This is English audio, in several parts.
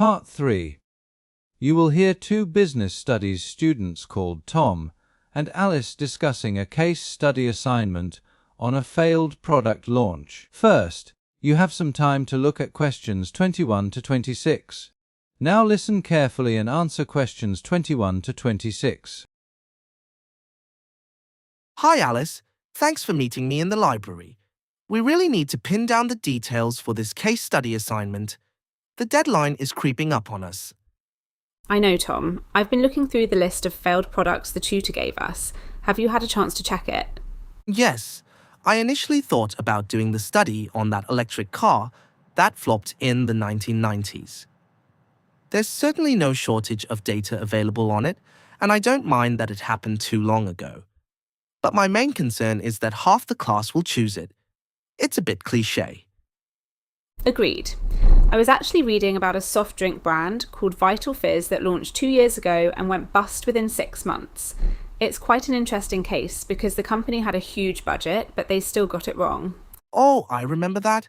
Part 3. You will hear two business studies students called Tom and Alice discussing a case study assignment on a failed product launch. First, you have some time to look at questions 21 to 26. Now listen carefully and answer questions 21 to 26. Hi Alice, thanks for meeting me in the library. We really need to pin down the details for this case study assignment. The deadline is creeping up on us. I know, Tom. I've been looking through the list of failed products the tutor gave us. Have you had a chance to check it? Yes, I initially thought about doing the study on that electric car that flopped in the 1990s. There's certainly no shortage of data available on it, and I don't mind that it happened too long ago. But my main concern is that half the class will choose it. It's a bit cliché. Agreed. I was actually reading about a soft drink brand called Vital-Fizz that launched 2 years ago and went bust within 6 months. It's quite an interesting case because the company had a huge budget, but they still got it wrong. Oh, I remember that.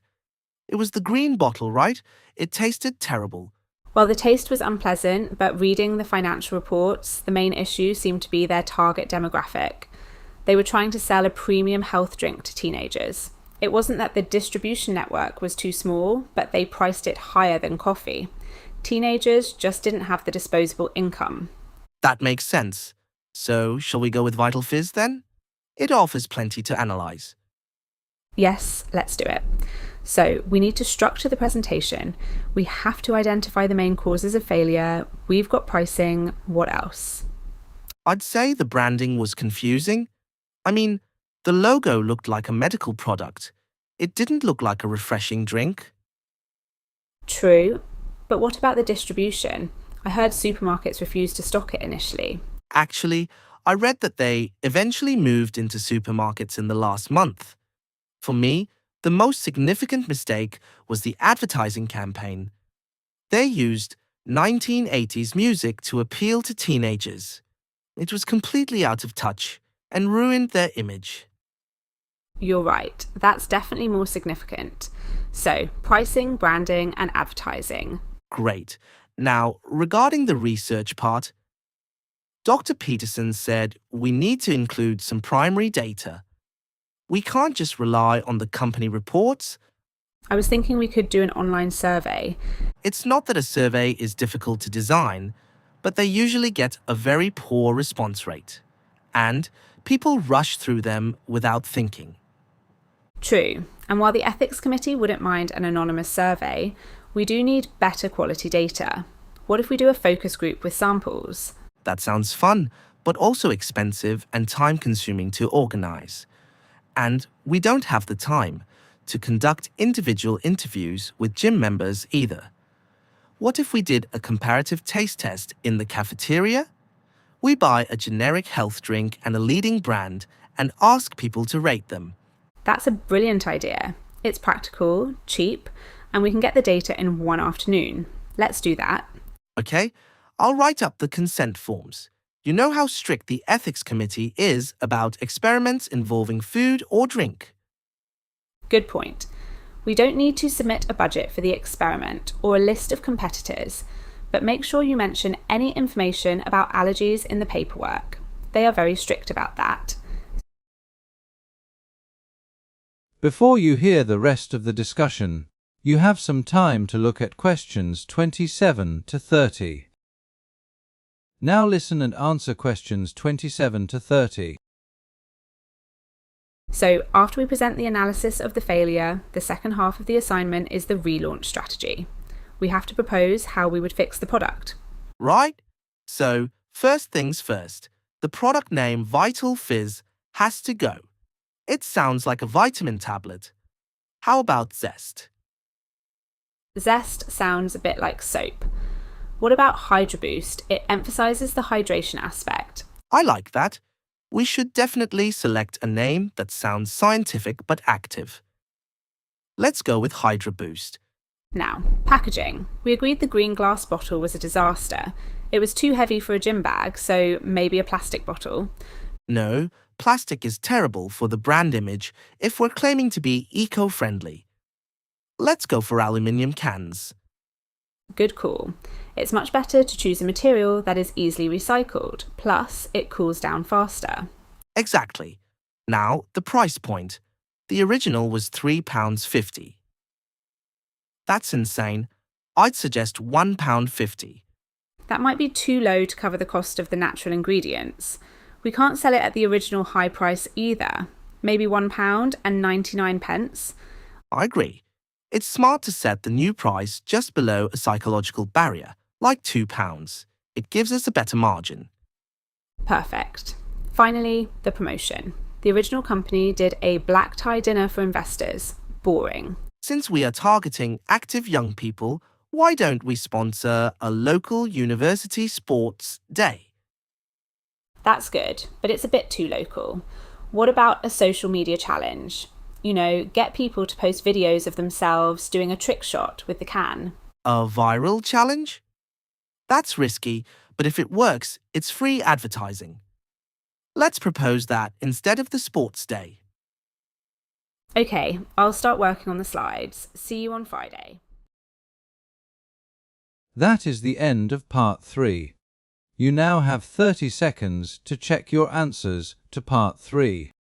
It was the green bottle, right? It tasted terrible. Well, the taste was unpleasant, but reading the financial reports, the main issue seemed to be their target demographic. They were trying to sell a premium health drink to teenagers. It wasn't that the distribution network was too small, but they priced it higher than coffee. Teenagers just didn't have the disposable income. That makes sense. So, shall we go with Vital-Fizz then? It offers plenty to analyze. Yes, let's do it. So, we need to structure the presentation. We have to identify the main causes of failure. We've got pricing. What else? I'd say the branding was confusing. I mean, the logo looked like a medical product. It didn't look like a refreshing drink. True, but what about the distribution? I heard supermarkets refused to stock it initially. Actually, I read that they eventually moved into supermarkets in the last month. For me, the most significant mistake was the advertising campaign. They used 1980s music to appeal to teenagers. It was completely out of touch and ruined their image. You're right, that's definitely more significant. So, pricing, branding, and advertising. Great. Now, regarding the research part, Dr. Peterson said we need to include some primary data. We can't just rely on the company reports. I was thinking we could do an online survey. It's not that a survey is difficult to design, but they usually get a very poor response rate. And people rush through them without thinking. True, and while the ethics committee wouldn't mind an anonymous survey, we do need better quality data. What if we do a focus group with samples? That sounds fun, but also expensive and time-consuming to organize. And we don't have the time to conduct individual interviews with gym members either. What if we did a comparative taste test in the cafeteria? We buy a generic health drink and a leading brand and ask people to rate them. That's a brilliant idea. It's practical, cheap, and we can get the data in one afternoon. Let's do that. Okay, I'll write up the consent forms. You know how strict the ethics committee is about experiments involving food or drink. Good point. We don't need to submit a budget for the experiment or a list of competitors, but make sure you mention any information about allergies in the paperwork. They are very strict about that. Before you hear the rest of the discussion, you have some time to look at questions 27 to 30. Now listen and answer questions 27 to 30. So, after we present the analysis of the failure, the second half of the assignment is the relaunch strategy. We have to propose how we would fix the product. Right? So, first things first, the product name Vital-Fizz has to go. It sounds like a vitamin tablet. How about Zest? Zest sounds a bit like soap. What about Hydro Boost? It emphasizes the hydration aspect. I like that. We should definitely select a name that sounds scientific but active. Let's go with Hydro Boost. Now, packaging. We agreed the green glass bottle was a disaster. It was too heavy for a gym bag, so maybe a plastic bottle. No, plastic is terrible for the brand image if we're claiming to be eco-friendly. Let's go for aluminium cans. Good call. It's much better to choose a material that is easily recycled, plus it cools down faster. Exactly. Now, the price point. The original was £3.50. That's insane. I'd suggest £1.50. That might be too low to cover the cost of the natural ingredients. We can't sell it at the original high price either. Maybe £1.99. I agree. It's smart to set the new price just below a psychological barrier, like £2. It gives us a better margin. Perfect. Finally, the promotion. The original company did a black tie dinner for investors. Boring. Since we are targeting active young people, why don't we sponsor a local university sports day? That's good, but it's a bit too local. What about a social media challenge? You know, get people to post videos of themselves doing a trick shot with the can. A viral challenge? That's risky, but if it works, it's free advertising. Let's propose that instead of the sports day. Okay, I'll start working on the slides. See you on Friday. That is the end of part 3. You now have 30 seconds to check your answers to part 3.